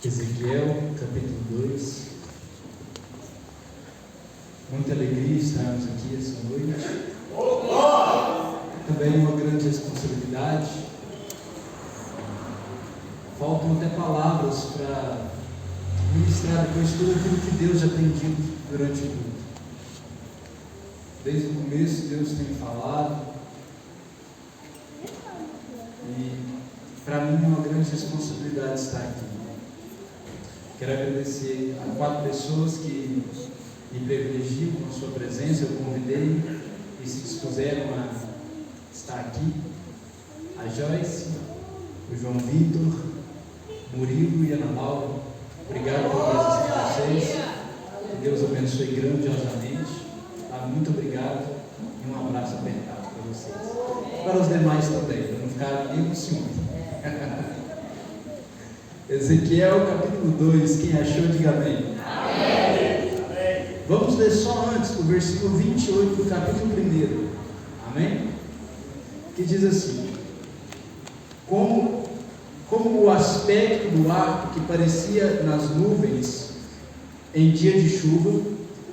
Ezequiel, capítulo 2. Muita alegria estarmos aqui essa noite. Também uma grande responsabilidade. Faltam até palavras para ministrar depois tudo aquilo que Deus já tem dito durante o culto. Desde o começo Deus tem falado. E para mim é uma grande responsabilidade estar aqui. Quero agradecer a 4 pessoas que me privilegiam com a sua presença. Eu convidei e se dispuseram a estar aqui. A Joyce, o João Vitor, Murilo e Ana Laura. Obrigado pela presença de vocês. Que Deus abençoe grandiosamente. Muito obrigado e um abraço apertado para vocês. Para os demais também, para não ficar amigo ciúme. Ezequiel capítulo 2, quem achou, diga amém. Amém. Vamos ler só antes o versículo 28 do capítulo 1. Amém? Que diz assim: como o aspecto do arco que parecia nas nuvens em dia de chuva,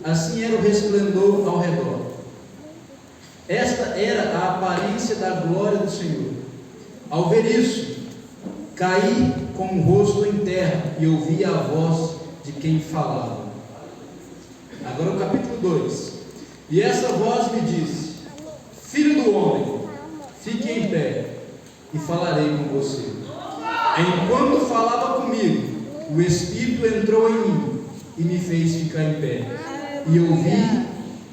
assim era o resplendor ao redor. Esta era a aparência da glória do Senhor. Ao ver isso, caí com o rosto em terra e ouvi a voz de quem falava. Agora o capítulo 2. E essa voz me disse: Filho do homem, fique em pé e falarei com você. Enquanto falava comigo, o Espírito entrou em mim e me fez ficar em pé. E ouvi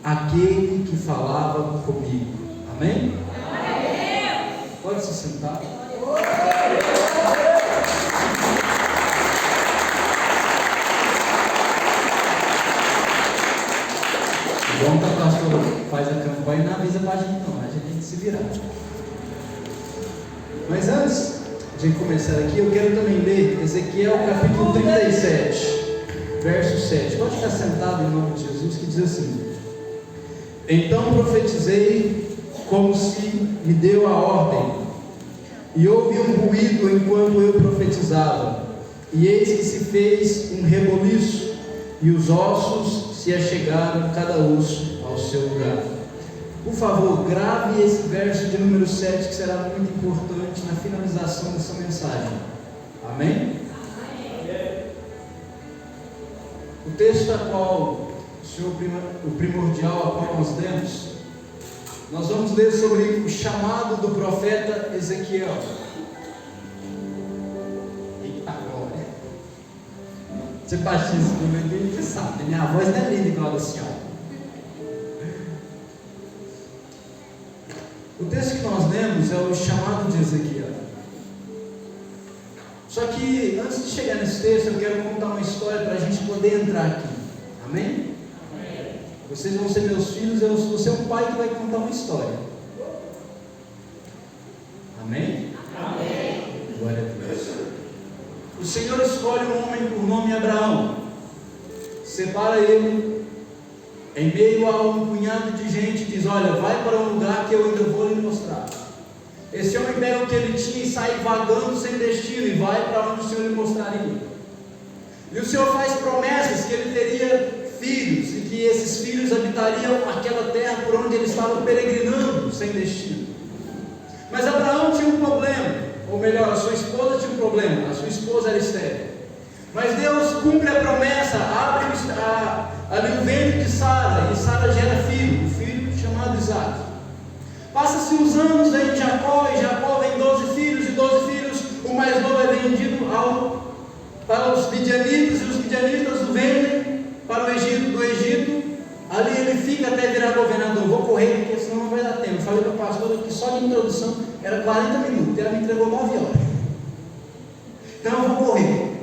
aquele que falava comigo. Amém? Amém. Pode se sentar. Bom que a pastora faz a campanha e não avisa para a gente não, a gente tem que se virar. Mas antes de começar aqui, eu quero também ler Ezequiel capítulo 37. Verso 7, pode ficar sentado em nome de Jesus, que diz assim: Então profetizei como se me deu a ordem, e houve um ruído enquanto eu profetizava, e eis que se fez um reboliço, e os ossos se achegaram, cada osso ao seu lugar. Por favor, grave esse verso de número 7, que será muito importante na finalização dessa mensagem. Amém? O texto a qual o primordial a qual nós lemos, nós vamos ler sobre o chamado do profeta Ezequiel. Eita glória! Você batiza comigo, você sabe, minha voz não é linda igual a da senhora. O texto que nós lemos é o chamado de Ezequiel. Só que antes de chegar nesse texto, eu quero contar uma história para a gente poder entrar aqui. Amém? Amém. Vocês vão ser meus filhos, eu vou ser um pai que vai contar uma história. Amém? Amém. Glória a Deus. O Senhor escolhe um homem por nome Abraão, separa ele em meio a um punhado de gente e diz: olha, vai para um lugar que eu ainda vou lhe mostrar. Esse homem pega o que ele tinha e sai vagando sem destino e vai para onde o Senhor lhe mostraria. E o Senhor faz promessas que ele teria filhos e que esses filhos habitariam aquela terra por onde ele estava peregrinando sem destino. Mas Abraão tinha um problema, ou melhor, a sua esposa tinha um problema. A sua esposa era estéril. Mas Deus cumpre a promessa, abre ali o ventre de Sara, e Sara gera filho, um filho chamado Isaac. Passa-se os anos em Jacó, e Jacó vem 12 filhos, e 12 filhos, o mais novo é vendido para os midianitas, e os midianitas o vendem para o Egito. Do Egito, ali ele fica até virar governador. Vou correr, porque senão não vai dar tempo. Eu falei para a pastora que só de introdução era 40 minutos, e ela me entregou 9 horas. Então eu vou correr.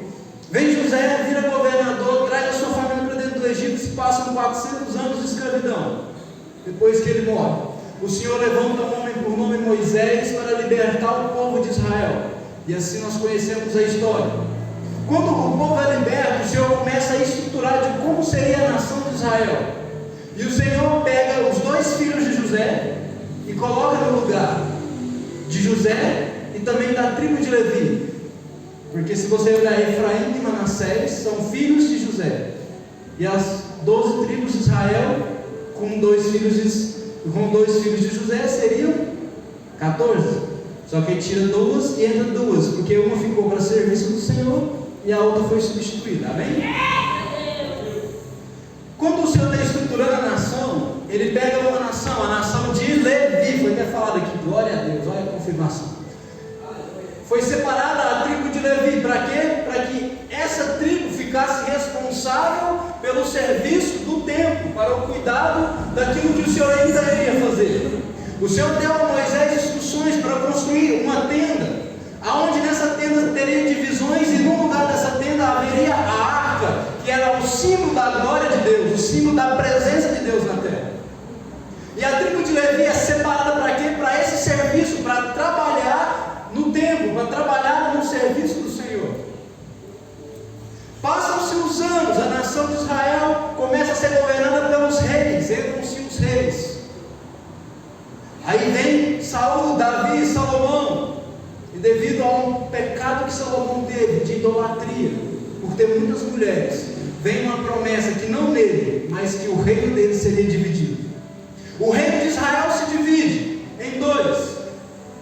Vem José, vira governador, traz a sua família para dentro do Egito, se passam 400 anos de escravidão. Depois que ele morre, o Senhor levanta um homem por nome Moisés para libertar o povo de Israel. E assim nós conhecemos a história. Quando o povo é liberto, o Senhor começa a estruturar de como seria a nação de Israel. E o Senhor pega os 2 filhos de José e coloca no lugar de José e também da tribo de Levi. Porque se você olhar Efraim e Manassés, são filhos de José. E as 12 tribos de Israel, com dois filhos de José, seriam 14. Só que ele tira 2 e entra 2, porque uma ficou para serviço do Senhor e a outra foi substituída. Amém? Quando o Senhor está estruturando a nação, Ele pega uma nação, a nação de Levi, foi até falado aqui, glória a Deus, olha a confirmação. Foi separada a tribo de Levi, para quê? Para que essa tribo ficasse responsável pelo serviço do templo, para o cuidado daquilo que o Senhor ainda iria fazer. O Senhor deu a Moisés instruções para construir uma tenda, aonde nessa tenda teria divisões, e no lugar dessa tenda haveria a arca, que era o símbolo da glória de Deus, o símbolo da presença de Deus na terra. E a tribo de Levi é separada para quê? Para esse serviço, para trabalhar no templo, para trabalhar no serviço do Senhor. Passam-se os anos, a nação de Israel começa a ser governada pelos reis, entram-se os reis. Aí vem Saul, Davi, Salomão, e devido a um pecado que Salomão teve, de idolatria, por ter muitas mulheres, vem uma promessa que não nele, mas que o reino dele seria dividido. O reino de Israel se divide em 2,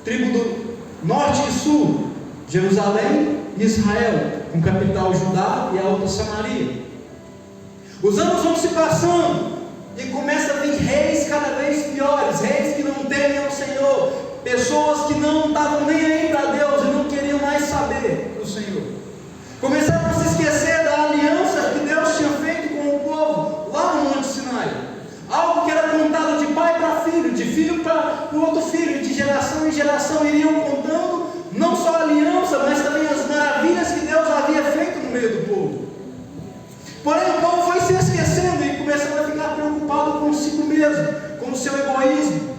tribo do norte e sul, Jerusalém e Israel, com capital Judá e a outra Samaria. Os anos vão se passando, e começa a vir reis cada vez piores, reis que não temem ao Senhor, pessoas que não estavam nem aí para Deus e não queriam mais saber do Senhor. Começaram a se esquecer da aliança que Deus tinha feito com o povo lá no Monte Sinai. Algo que era contado de pai para filho, de filho para o outro filho, de geração em geração iriam contando não só a aliança, mas também as maravilhas que Deus havia feito no meio do povo. Porém o povo foi se esquecendo e começando a ficar preocupado consigo mesmo, com o seu egoísmo,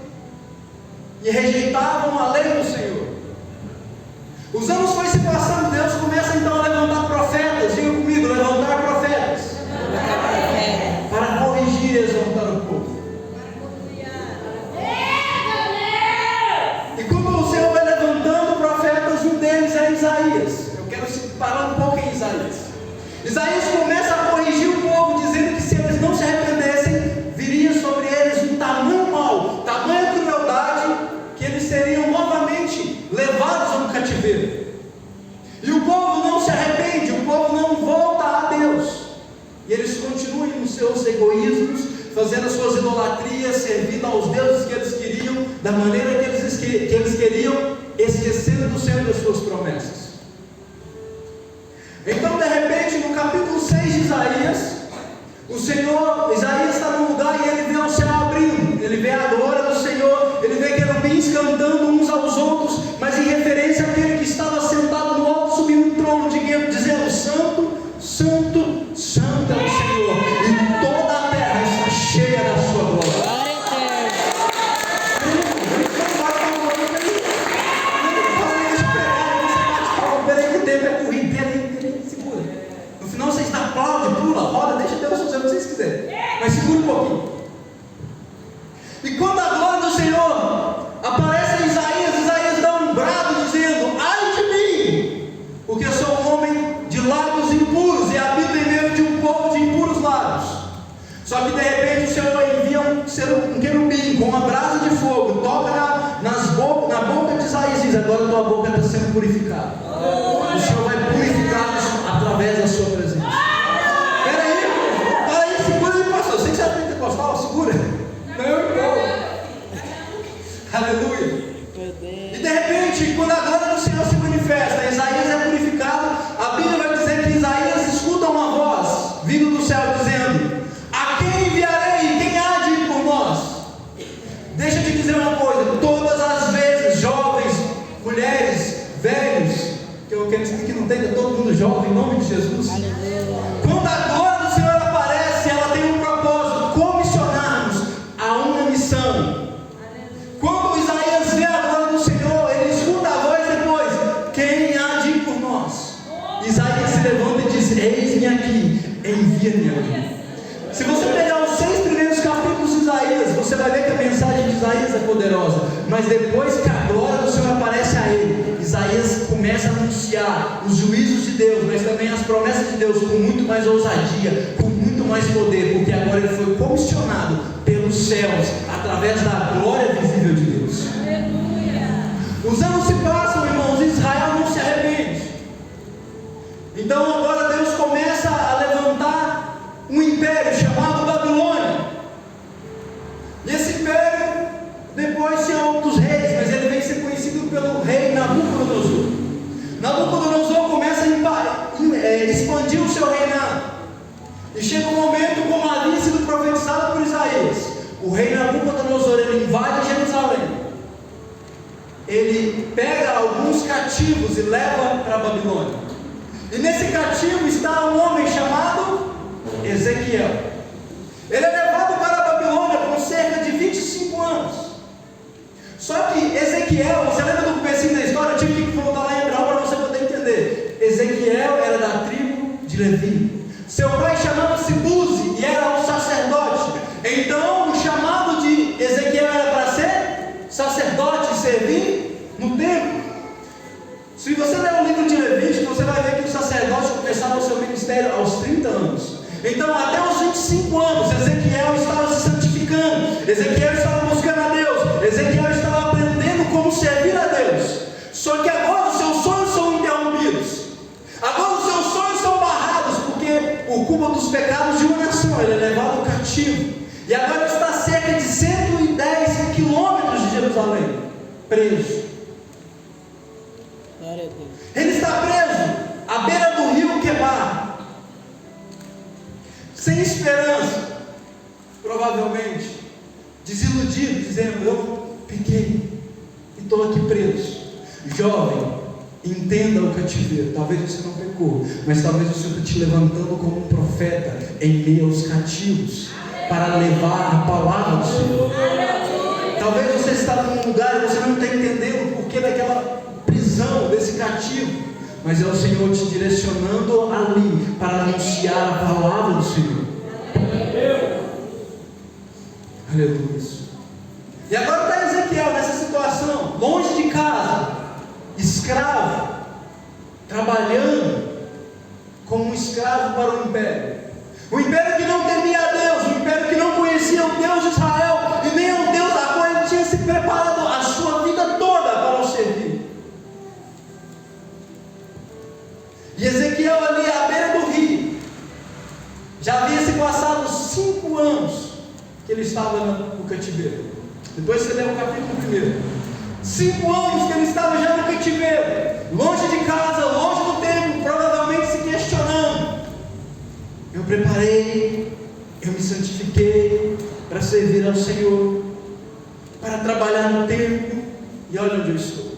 e rejeitavam a lei do Senhor. Os anos foi se passando, Deus começa então a levantar profetas. Diga comigo, levantar profetas para corrigir e exortar o povo. E como o Senhor vai levantando profetas, um deles é Isaías. Eu quero parar um pouco em Isaías. Isaías começa a corrigir o povo, dizendo que se eles não se arrependessem, viria sobre eles um tamanho mal, tamanha crueldade, que eles seriam novamente levados a um cativeiro. E o povo não se arrepende, o povo não volta a Deus, e eles continuam nos seus egoísmos, fazendo as suas idolatrias, servindo aos deuses que eles queriam, da maneira que eles queriam, esquecendo do Senhor e das suas promessas. Então, de repente, no capítulo 6 de Isaías, Isaías está no lugar e ele vê o céu abrindo, ele vê a glória do Senhor, ele vê querubins cantando uns aos outros, mas em referência àquele que estava sentado no alto, subindo no trono, dizendo: Santo, Santo, Santo é o Senhor, e toda a terra está cheia da sua glória. Peraí que o tempo é corrido, peraí, segura. No final você está aplaude, pula, roda, deixa Deus fazer o que vocês quiserem, mas segura um pouquinho. E quando a glória do Senhor aparece em Isaías dá um brado dizendo: ai de mim, porque sou um homem de lábios impuros e habito em meio de um povo de impuros lábios. Só que de repente o Senhor envia um querubim com uma brasa de fogo, toca na boca de Isaías e diz: agora tua boca está sendo purificada. O Senhor vai purificar-nos através da sua presença. Peraí, segura aí, pastor. Eu sei que você é pentecostal, segura. Aleluia. E de repente, quando a glória do Senhor se manifesta, Isaías é purificado. A Bíblia vai dizer que Isaías escuta uma voz vindo do céu dizendo: a quem enviarei? Quem há de ir por nós? Deixa eu te dizer uma coisa: todas as vezes, jovens, mulheres, velhos, que eu quero dizer que não tem, todo mundo jovem, em nome de Jesus. Quando a glória do Senhor aparece, ela tem um propósito: comissionar-nos a uma missão. Quando Isaías vê a glória do Senhor, ele escuta a voz depois: quem há de ir por nós? Isaías se levanta e diz: eis-me aqui, envia-me aqui. Se você pegar os 6 primeiros capítulos de Isaías, você vai ver que a mensagem de Isaías é poderosa, mas depois que a glória do Senhor aparece a ele, Isaías começa a anunciar os juízos de Deus, mas também as promessas de Deus com muito mais ousadia, com muito mais poder, porque agora ele foi comissionado pelos céus, através da glória visível de Deus. Aleluia. Os anos se passam, irmãos, e Israel não se arrepende. Então agora Deus começa a levantar um império chamado Babilônia. E esse império depois tinha outros reis, mas ele vem ser conhecido pelo rei Nabucodonosor. Nabucodonosor começa a expandir o seu reinado. E chega um momento, como havia sido profetizado por Isaías, o rei Nabucodonosor, ele invade Jerusalém. Ele pega alguns cativos e leva para a Babilônia. E nesse cativo está um homem chamado Ezequiel. Ele é levado para a Babilônia com cerca de 25 anos. Só que Ezequiel, você lembra do comecinho da história? Eu tive que voltar lá em Abraão para você poder entender. Ezequiel era da tribo de Levi. Seu pai chamava-se Buzi e era um sacerdote. Então o chamado de Ezequiel era para ser sacerdote e servir no templo. Se você ler o livro de Levítico, você vai ver que o sacerdote começava o seu ministério aos 30 anos. Então até os 25 anos Ezequiel estava se santificando, Ezequiel estava buscando a Deus, Ezequiel estava aprendendo como servir a Deus. Só que agora os seus sonhos são interrompidos, agora os seus sonhos são barrados, porque por culpa dos pecados de uma nação ele é levado cativo. E agora está a cerca de 110 quilômetros de Jerusalém, preso. Ele está preso à beira do rio Quebar, sem esperança, provavelmente desiludido, dizendo: eu pequei e estou aqui preso. Jovem, entenda o cativeiro. Talvez você não pecou, mas talvez o Senhor está te levantando como um profeta em meio aos cativos, para levar a palavra do Senhor. Talvez você está num lugar e você não está entendendo o porquê daquela prisão, desse cativo, mas é o Senhor te direcionando ali para anunciar a palavra do Senhor. Aleluia. E agora está Ezequiel nessa situação, longe de casa, escravo, trabalhando como um escravo para o império. O império que não temia a Deus, o império que não conhecia o Deus de Israel, e nem o Deus a qual ele tinha se preparado a sua vida toda para o servir. E Ezequiel ali à beira do rio, já havia se passado 5 anos que ele estava no cativeiro. Depois você lê o capítulo 1. 5 anos que ele estava já no cativeiro, longe de casa, longe do templo, provavelmente se questionando: eu preparei, eu me santifiquei para servir ao Senhor, para trabalhar no templo, e olha onde eu estou.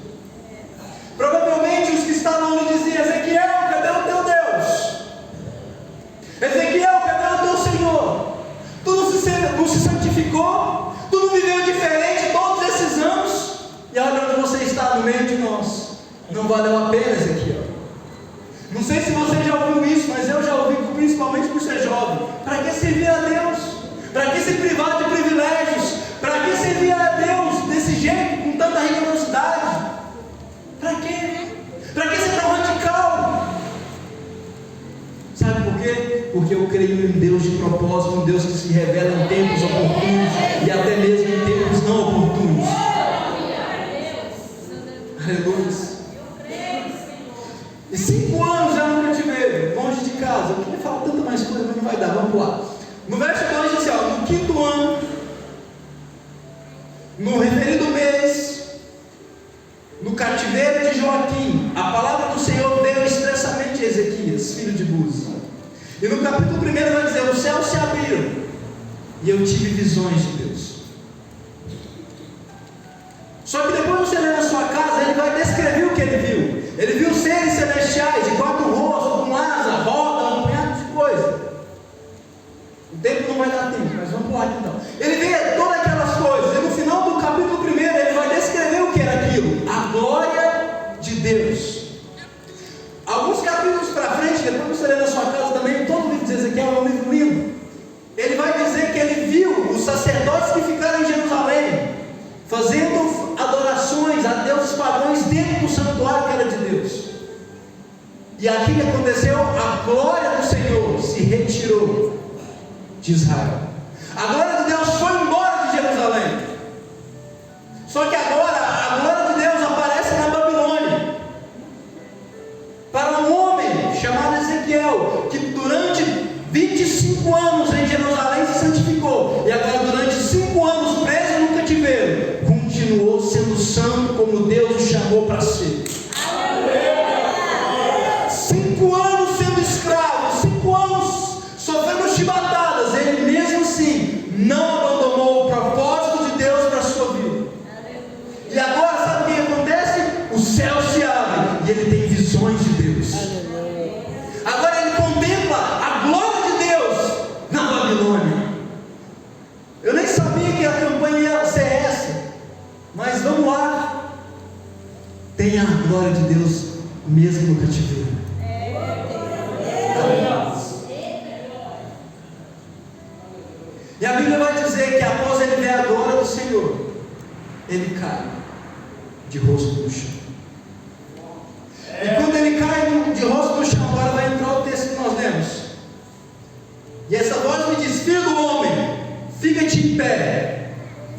Provavelmente os que estavam ali diziam: Ezequiel, cadê o teu Deus? Ezequiel, cadê o teu Senhor? Tu não se santificou? Tu não viveu diferente todos esses anos? E olha onde você está, no meio de nós. Não valeu a pena, Ezequiel. Não sei se você já ouviu isso, mas eu já ouvi, principalmente por ser jovem. Para que servir a Deus? Para que se privar de privilégios? Para que servir a Deus desse jeito, com tanta rigorosidade? Para quê? Para que ser tão radical? Sabe por quê? Porque eu creio em Deus de propósito, um Deus que se revela em tempos oportunos e até mesmo em tempos não oportunos. Aleluia. E 5 anos já no cativeiro, longe de casa. Eu queria falar tanta mais coisa, mas não vai dar. Vamos lá. No verso 2 diz assim: ó, no 5º ano, no referido mês, no cativeiro de Joaquim, a palavra do Senhor veio expressamente a Ezequias, filho de Buzi. E no capítulo 1 vai dizer: os céus se abriram e eu tive visões de Deus. Só que depois você lê na sua casa, ele vai descrever o que ele viu. Ele viu seres celestiais de 4 rostos, com asa, roda, um punhado de coisa. O tempo não vai dar tempo, mas vamos lá então. Ele vê todas aquelas coisas, e no final do capítulo 1 ele vai descrever o que era aquilo: a glória de Deus. Alguns capítulos para frente, depois você lê na sua casa também, todo o livro de Ezequiel é um livro lindo. Ele vai dizer que ele viu os sacerdotes que ficaram em Jerusalém fazendo adorações a deuses pagãos dentro do santuário que era de Deus. E aqui que aconteceu, a glória do Senhor se retirou de Israel. A glória de Deus foi embora de Jerusalém. Só que agora a glória de Deus aparece na Babilônia, para um homem chamado Ezequiel, que durante 25 anos em Jerusalém se santificou, e agora durante 5 anos preso no cativeiro, continuou sendo santo como Deus o chamou para ser. 5 anos sendo escravo, 5 anos sofrendo chibatadas, ele mesmo assim não abandonou o propósito de Deus para a sua vida. E agora sabe o que acontece? O céu se abre e ele tem visões de Deus. Agora ele contempla a glória de Deus na Babilônia. Eu nem sabia que a campanha ia ser essa, mas vamos lá. Tem a glória de Deus mesmo no cativeiro. E a Bíblia vai dizer que após ele ver a glória do Senhor, ele cai de rosto no chão. E quando ele cai de rosto no chão, agora vai entrar o texto que nós lemos. E essa voz me diz: filho do homem, fica-te em pé,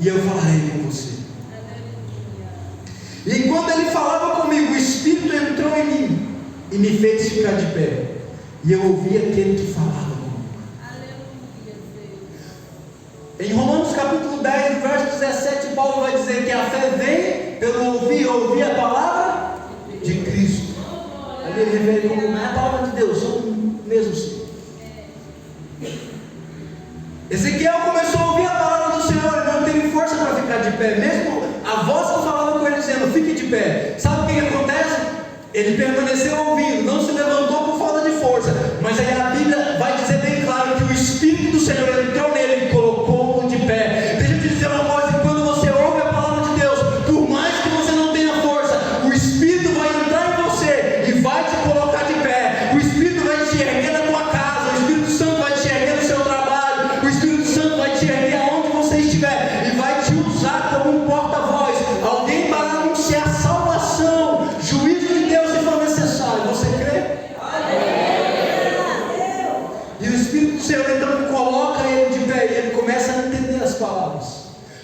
e eu falarei com você. E enquanto ele falava comigo, o Espírito entrou em mim e me fez ficar de pé. E eu ouvi aquele que falava comigo. Em Romanos capítulo 10, verso 17, Paulo vai dizer que a fé vem pelo ouvir a palavra de Cristo. Ali ele revela como é a palavra de Deus, são mesmo sim. Ezequiel começou a ouvir a palavra do Senhor e não teve força para ficar de pé, mesmo a voz que falava com ele dizendo: fique de pé. Sabe o que acontece? Ele permaneceu ouvindo, não se levantou por falta de força. Mas aí a Bíblia vai dizer bem claro que o Espírito do Senhor entrou nele e colocou-o de pé. Deixa eu te dizer uma coisa: quando você ouve a palavra de Deus, por mais que você não tenha força, o Espírito vai entrar em você e vai te colocar de pé. O Espírito vai te erguer na tua casa, o Espírito Santo vai te erguer no seu trabalho, o Espírito Santo vai te erguer aonde você estiver e vai te usar como um porta-voz, alguém para anunciar salvação, juízo de Deus se for necessário. Você crê? E o Espírito do Senhor então coloca ele de pé e ele começa a entender as palavras.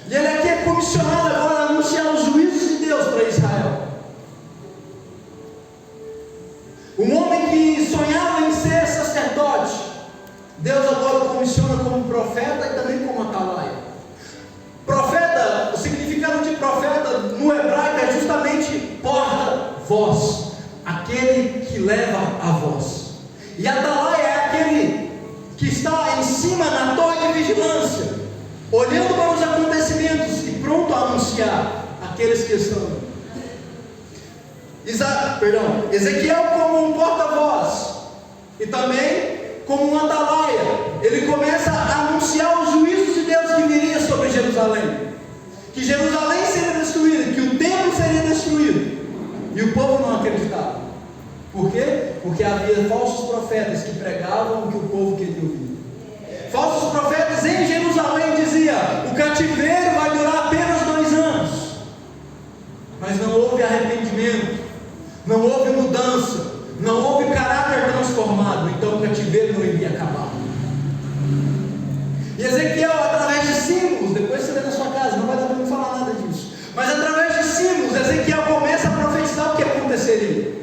E ele aqui é comissionado agora a anunciar os juízos de Deus para Israel. Um homem que sonhava em ser sacerdote, Deus agora o comissiona como profeta e também como atalaia. Profeta, o significado de profeta no hebraico é justamente porta-voz, aquele que leva a voz. E atalaia é aquele que está em cima na torre de vigilância, olhando para os acontecimentos e pronto a anunciar aqueles que estão. Ezequiel como um porta-voz e também como um atalaia, ele começa a anunciar os juízos de Deus que viria sobre Jerusalém, que Jerusalém seria destruída, que o templo seria destruído, e o povo não acreditava. Por quê? Porque havia falsos profetas que pregavam o que o povo queria ouvir. Falsos profetas em Jerusalém diziam: o cativeiro vai durar apenas 2 anos, mas não houve arrependimento, não houve mudança, não houve caráter transformado, então o cativeiro não iria acabar. E Ezequiel, através de símbolos, depois você lê na sua casa, não vai dar para me falar nada disso, mas através de símbolos, Ezequiel começa a profetizar o que aconteceria.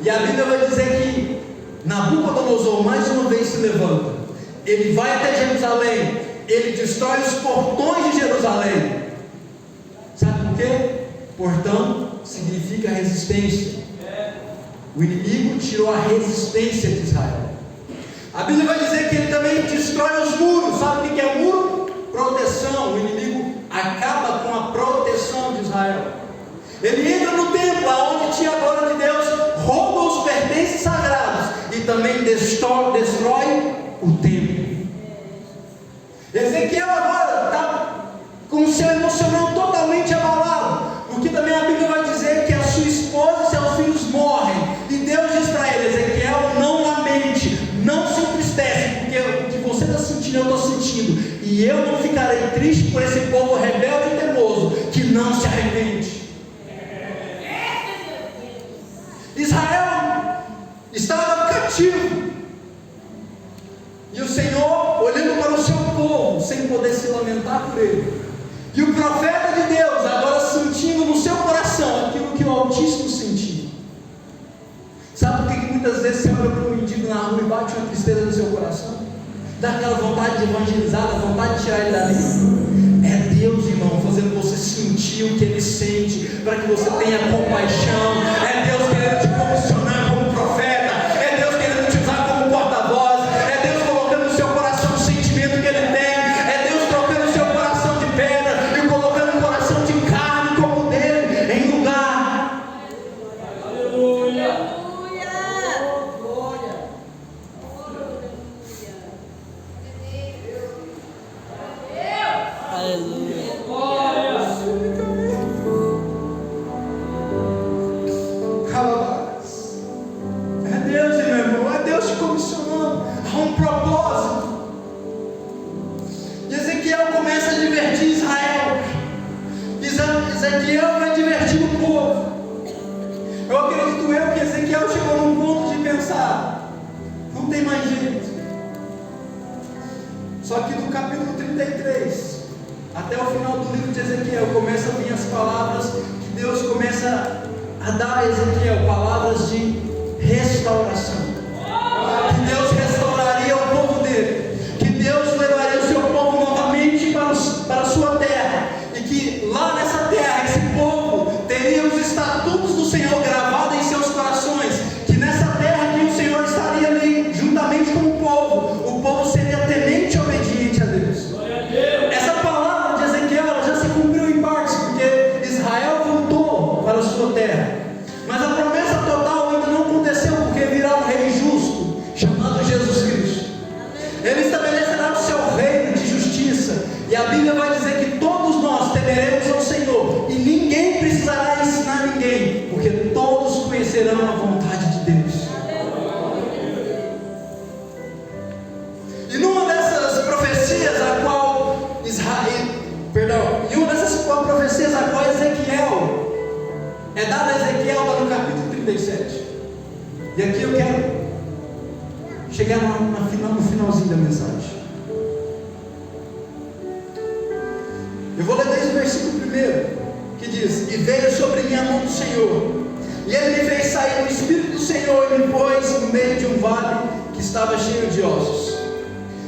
E a Bíblia vai dizer que Nabucodonosor mais uma vez se levanta, ele vai até Jerusalém, ele destrói os portões de Jerusalém. Sabe por quê? Portão significa resistência. O inimigo tirou a resistência de Israel. A Bíblia vai dizer que ele também destrói os muros. Sabe o que é muro? Proteção. O inimigo acaba com a proteção de Israel. Ele entra no templo, onde tinha a glória de Deus, rouba os pertences sagrados e também destrói o templo. Ezequiel agora está com o seu emocional totalmente abalado, porque também a Bíblia vai dizer que a sua esposa e seus filhos morrem, e Deus diz para ele: Ezequiel, não lamente, não se entristece, porque o que você está sentindo eu estou sentindo, e eu não ficarei triste por esse povo rebelde e teimoso que não se arrepende. cativo. E o Senhor olhando para o seu povo, sem poder se lamentar por ele. E o profeta de Deus agora sentindo no seu coração aquilo que o Altíssimo sentia. Sabe por que muitas vezes você olha para um mendigo na rua e bate uma tristeza no seu coração? Dá aquela vontade de evangelizar, dá vontade de tirar ele dali. É Deus, irmão, fazendo você sentir o que Ele sente, para que você tenha compaixão. É Deus querendo te comissionar como profeta. É Deus querendo te usar como porta-voz. É Deus colocando no seu coração o sentimento que Ele tem. É Deus trocando o seu coração de pedra e colocando um coração de carne como o dele em lugar. Aleluia. É Deus, meu irmão, é Deus te comissionando a um propósito. E Ezequiel começa a divertir Israel. Ezequiel vai divertir o povo. Eu acredito que Ezequiel chegou num ponto de pensar: não tem mais jeito. Só que no capítulo 33 até o final do livro de Ezequiel começa a vir as palavras que Deus começa a dar a Ezequiel, palavras de restauração. Que Deus restauraria o povo dele, que Deus levaria o seu povo novamente para a sua terra, e que lá nessa terra esse povo teria os estatutos do Senhor gravados em seus corações, que nessa terra que o Senhor estaria ali juntamente com o povo seria temente e obediente a Deus. Essa palavra de Ezequiel já se cumpriu em partes, porque Israel voltou para a sua terra, mas a promessa total ainda não aconteceu, porque virá um rei justo, chamado Jesus Cristo. Ele estabelecerá o seu reino de justiça, e a Bíblia vai dizer que todos nós temeremos ao Senhor, e ninguém precisará ensinar ninguém, porque todos conhecerão a vontade de Deus. E numa dessas profecias a qual Ezequiel é dada a Ezequiel lá no capítulo 37. E aqui eu quero chegar no finalzinho da mensagem. Eu vou ler desde o versículo 1, que diz: e veio sobre mim a mão do Senhor, e ele me fez sair do Espírito do Senhor, e me pôs no meio de um vale que estava cheio de ossos,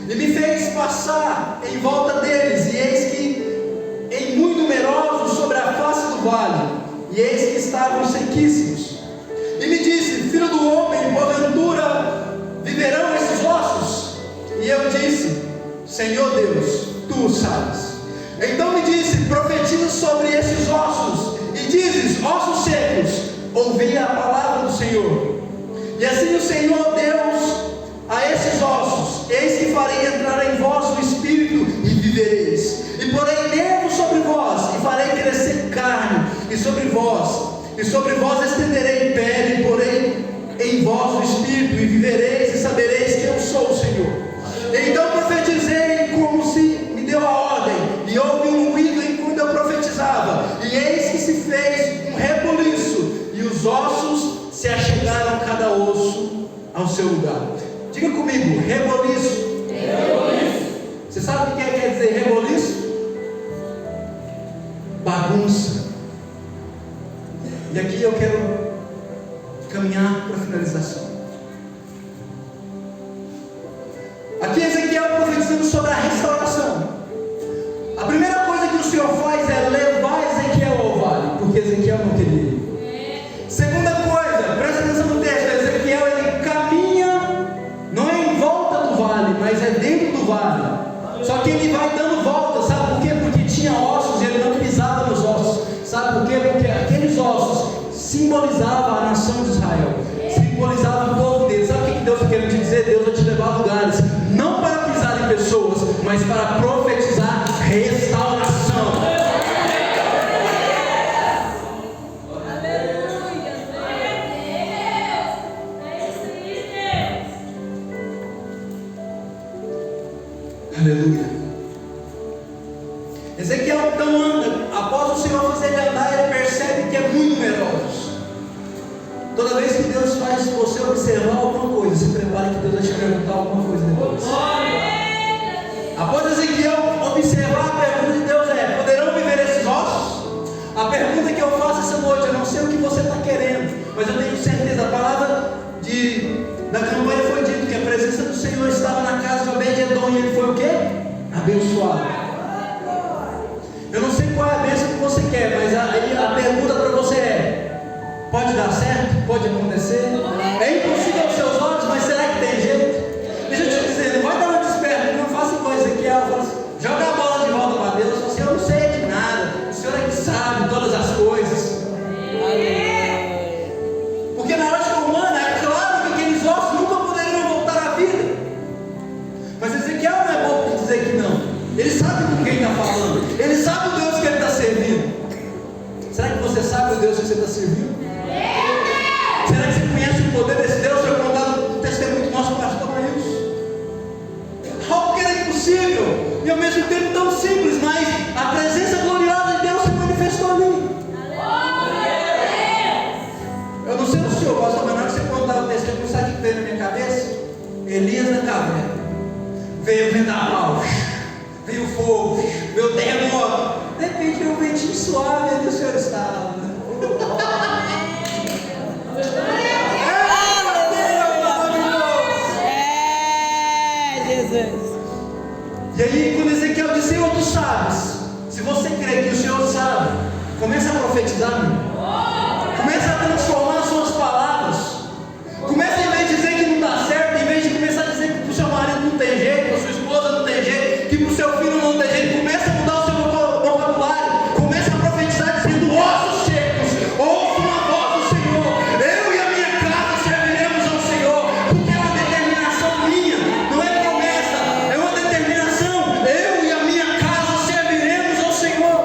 e me fez passar em volta deles, e eis que em muito numerosos sobre a face do vale, e eis que estavam sequíssimos. E me disse: filho do homem, porventura viverão esses ossos? E eu disse: Senhor Deus, tu o sabes. Então me disse: profetiza sobre esses ossos, e dizes: ossos secos, ouvi a palavra do Senhor. E assim o Senhor Deus a esses ossos: eis que farei entrar em vós o Espírito, e vivereis. E porei nervos sobre vós, e farei crescer carne, e sobre vós estenderei pele, e porei em vós o Espírito, e vivereis, e sabereis que eu sou o Senhor. Então profetizei como se me deu a ordem, e houve um ruído enquanto eu profetizava, e eis que se fez um reboliço, e os ossos se achegaram cada osso ao seu lugar. Diga comigo: reboliço. Reboliço. Você sabe o que quer dizer reboliço? Bagunça. E aqui eu quero caminhar para a finalização. Aqui Ezequiel profetizando sobre a restauração. A primeira coisa que o Senhor faz é levar Ezequiel ao vale, porque Ezequiel não queria ir. Segunda coisa, presta atenção no texto: Ezequiel ele caminha, não é em volta do vale, mas é dentro do vale. Só que ele vai dando volta, sabe por quê? Porque tinha ossos e ele não pisava nos ossos. Sabe por quê? Porque aqueles ossos simbolizavam a nação de Israel, simbolizavam o povo dele. Sabe o que Deus está querendo te dizer? Deus vai te levar a lugares, não para pisar em pessoas, mas para profetizar restauração. Aleluia. Ezequiel então anda, após o Senhor fazer ele andar, ele percebe que é muito numerosos. Toda vez que Deus faz você observar alguma coisa, você que Deus vai te perguntar alguma coisa depois. Após Ezequiel observar, a pergunta de Deus é: poderão viver esses ossos? A pergunta que eu faço essa noite: eu não sei o que você está querendo, mas eu tenho certeza, a palavra da campanha foi dito que a presença do Senhor estava na casa de Obed-Edom, e ele foi o quê? Abençoado. Eu não sei qual é a bênção que você quer, mas a pergunta para você é: pode dar certo? Pode acontecer? É impossível aos seus olhos, mas será que tem jeito? Deixa eu te dizer, não vai dar muito esperto, não faça igual Ezequiel, joga a bola de volta para Deus, fala assim: eu não sei de nada, o Senhor é que sabe todas as coisas. Porque na ótica humana é claro que aqueles ossos nunca poderiam voltar à vida, mas Ezequiel não é bom por dizer que não. Ele sabe com quem está falando, ele sabe o Deus que ele está servindo. Será que você sabe o Deus que você está servindo? Será que você conhece o poder desse Deus? Foi contado no testemunho do nosso pastor Maílson. Algo que era impossível e ao mesmo tempo tão simples, mas a presença gloriosa de Deus se manifestou ali. Eu não sei o senhor, pastor, mas na hora que você contava o testemunho, sabe o que veio na minha cabeça? Elias na caverna. Veio o vendaval, veio o fogo, veio o terremoto. De repente veio um ventinho suave e o Senhor estava. E aí, quando Ezequiel disse: Senhor, tu sabes. Se você crê que o Senhor sabe, começa a profetizar, começa a transformar as suas palavras. Começa, em vez de dizer que não dá certo, em vez de começar a dizer que para o seu marido não tem jeito, para a sua esposa não tem jeito, que para o seu filho não tem jeito, começa a mudar o seu vocabulário. Começa a profetizar dizendo: ossos secos, ouçam a voz do Senhor. Eu e a minha casa serviremos ao Senhor. Porque é uma determinação minha, não é promessa, é uma determinação. Eu e a minha casa serviremos ao Senhor.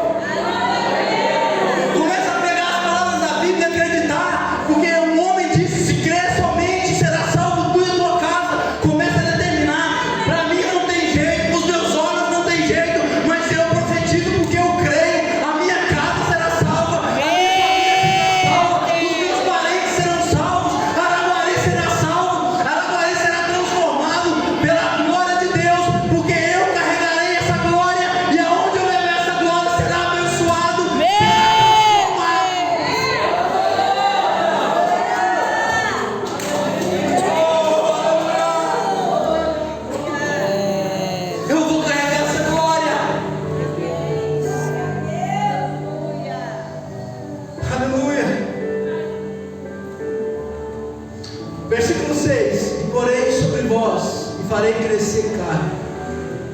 Começa a pegar as palavras da Bíblia e acreditar, porque um homem disse: se crer somente será salvo tu e tua casa. Começa a determinar: para mim não tem jeito, para os meus olhos não tem jeito, mas eu profetizo porque eu creio. A minha casa será salva, a minha família será salva, os meus parentes serão salvos, Araguari será salvo, Araguari será transformado pela glória de Deus, porque eu carregarei essa glória, e aonde eu levar essa glória será abençoado, eu vou carregar essa glória. Aleluia. Versículo 6: e porei sobre vós e farei crescer carne.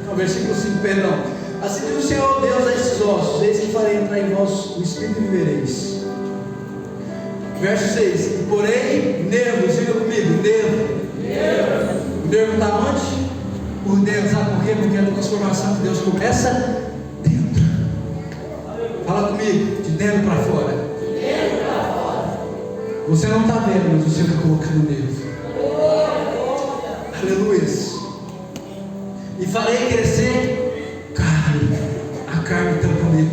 Não, versículo 5, perdão. Assim diz o Senhor Deus a esses ossos: eis que farei entrar em vós o Espírito e vivereis. Verso 6: e porei nervos, diga comigo, nervo. O nervo está onde? Por dentro, sabe por quê? Porque a transformação de Deus começa dentro. Fala comigo, de dentro para fora. Você não está vendo, mas o Senhor está colocando nervo. Aleluia. E farei crescer carne. A carne tampa o nervo,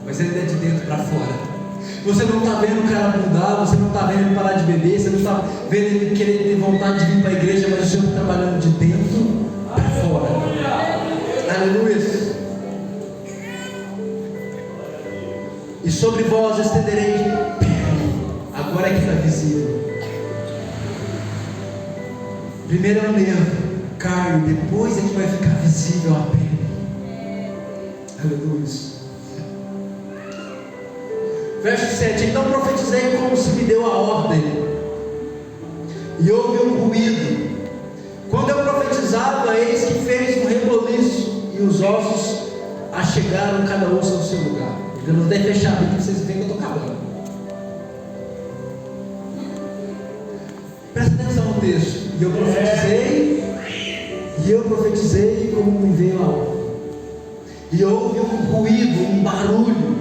mas ele é de dentro para fora. Você não está vendo o cara mudar, você não está vendo ele parar de beber, você não está vendo ele querer ter vontade de vir para a igreja, mas o Senhor está trabalhando de dentro para fora. Aleluia. E sobre vós estenderei pele. Agora é que está visível. Primeiro é o nervo, carne, depois é que vai ficar visível a pele. Aleluia. Verso 7: então profetizei como se me deu a ordem, e houve um ruído. Quando eu profetizava, eis que fez um reboliço, e os ossos achegaram cada osso ao seu lugar. Eu não dei fechar aqui para vocês verem que eu estou acabando. Presta atenção no texto. E eu profetizei como me veio a ordem. E houve um ruído, um barulho.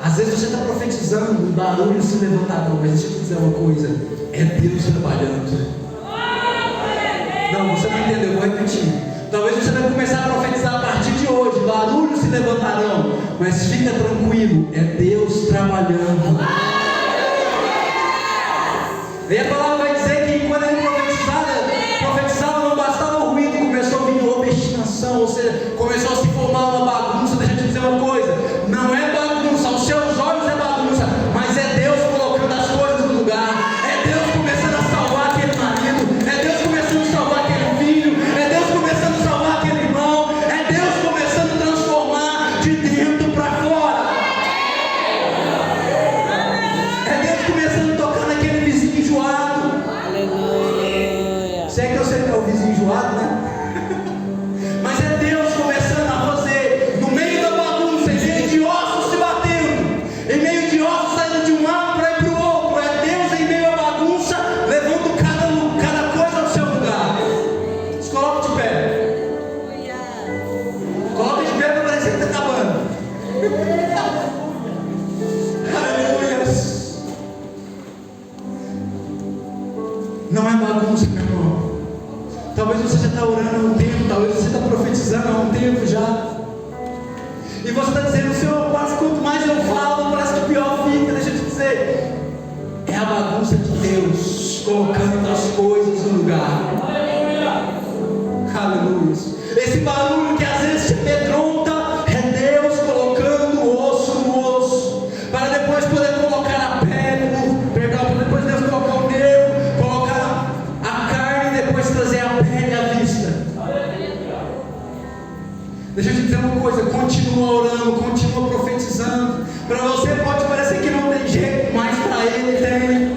Às vezes você está profetizando e barulho se levantarão, mas deixa eu te dizer uma coisa: é Deus trabalhando. Não, você não entendeu, eu vou repetir. Talvez você vai começar a profetizar a partir de hoje, barulhos se levantarão, mas fica tranquilo, é Deus trabalhando. E a palavra vai dizer que bagunça, meu irmão. Talvez você já está orando há um tempo, talvez você está profetizando há um tempo já. E você está dizendo, Senhor, parece que quanto mais eu falo, parece que pior fica. Deixa eu te dizer, é a bagunça de Deus colocando as coisas no lugar. Aleluia. Esse barulho que às vezes te amedronta é Deus colocando o osso no osso, para depois poder colocar a pele, para depois Deus colocar o nervo, colocar a carne e depois trazer a pele à vista. Deixa eu te dizer uma coisa, continua orando, continua profetizando. Para você pode parecer que não tem jeito, mas para Ele tem.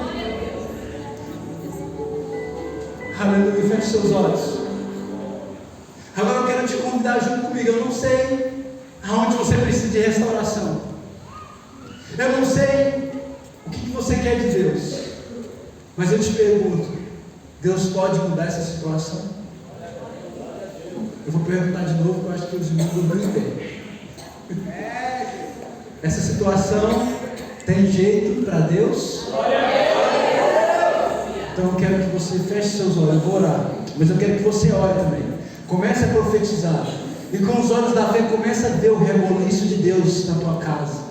Aleluia, feche seus olhos. Agora eu quero te convidar junto comigo. Eu não sei aonde você precisa de restauração. Eu não sei o que você quer de Deus. Mas eu te pergunto, Deus pode mudar essa situação? Eu vou perguntar de novo, porque eu acho que os irmãos não entendem. Essa situação tem jeito para Deus? Então eu quero que você feche seus olhos. Eu vou orar, mas eu quero que você ore também. Comece a profetizar. E com os olhos da fé, comece a ver o reboliço de Deus na tua casa.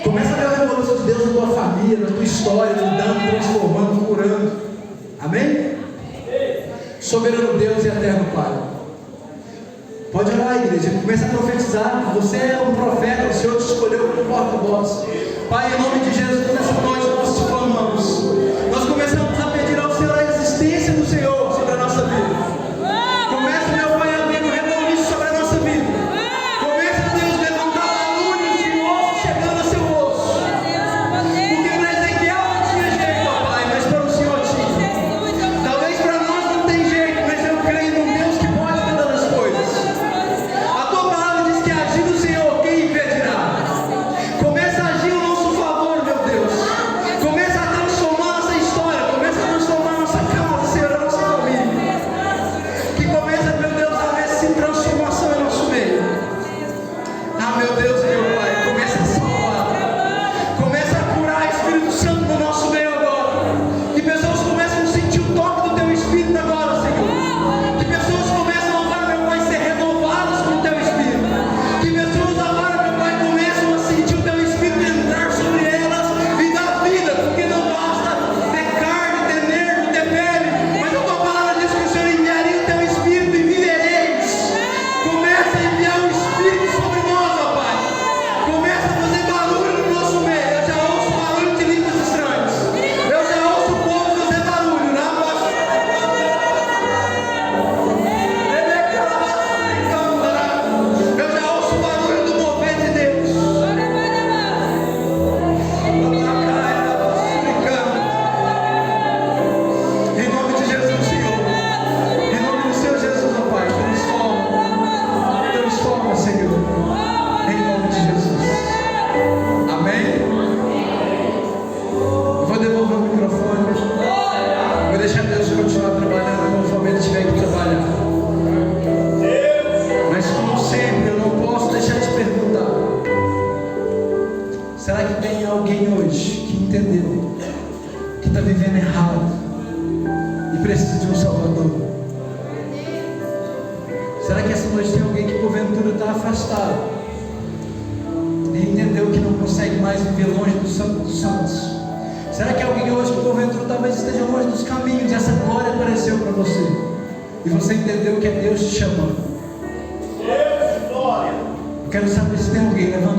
Comece a ver o reboliço de Deus na tua família, na tua história, mudando, transformando, curando. Amém? Soberano Deus e eterno Pai. Pode orar, igreja. Comece a profetizar. Você é um profeta. O Senhor te escolheu como porta-voz. Pai, em nome de Jesus, nessa noite nós te clamamos. Nós começamos a pedir ao Senhor a existência do Senhor sobre a nossa vida. Começa, meu Pai, a ver o reboliço sobre a nossa vida. Começa, Deus, a levantar barulhos de osso chegando a seu osso. Porque para Ezequiel não tinha jeito, ó Pai, mas para o Senhor tinha. Talvez para nós não tem jeito, mas eu creio num Deus que pode todas as coisas. A tua palavra diz que agir do Senhor, quem impedirá? Começa a agir ao nosso favor, meu Deus. Começa a transformar nossa história. Começa a transformar nossa casa, Senhor, a nossa família. Que começa, meu Deus, a ver essa transformação em nosso meio. Ah, meu Deus e meu Pai, começa a salvar. Começa a curar, Espírito Santo, no nosso meio agora. Que pessoas começam a sentir o toque do Teu Espírito agora, Senhor. Que pessoas começam agora, meu Pai, a ser renovadas com o Teu Espírito. Que pessoas agora, meu Pai, começam a sentir o Teu Espírito entrar sobre elas e dar vida. Porque não basta ter carne, ter nervo, ter pele, mas a Tua palavra diz que o Senhor enviaria o Teu Espírito e vivereis. Começa a enviar o Espírito sobre nós, ó Pai. Começa a fazer barulho no nosso meio. Eu já ouço barulho de línguas estranhas. Eu já ouço o povo fazer barulho. Eu já ouço o barulho do mover de Deus. Em nome de Jesus, Senhor. Em nome do Senhor Jesus, ó Pai. Transforma, Senhor. Em nome de Jesus. Amém? Eu vou devolver o microfone. Vou deixar Deus continuar trabalhando conforme Ele tiver que trabalhar. Mas como sempre, eu não posso deixar de perguntar. Será que tem alguém hoje que entendeu que está vivendo errado e precisa de um Salvador? Será que essa noite tem alguém que porventura está afastado e entendeu que não consegue mais viver longe do Santo dos Santos? Será que alguém hoje que porventura talvez esteja longe dos caminhos e essa glória apareceu para você e você entendeu que é Deus te chamando? Eu quero saber se tem alguém. Levanta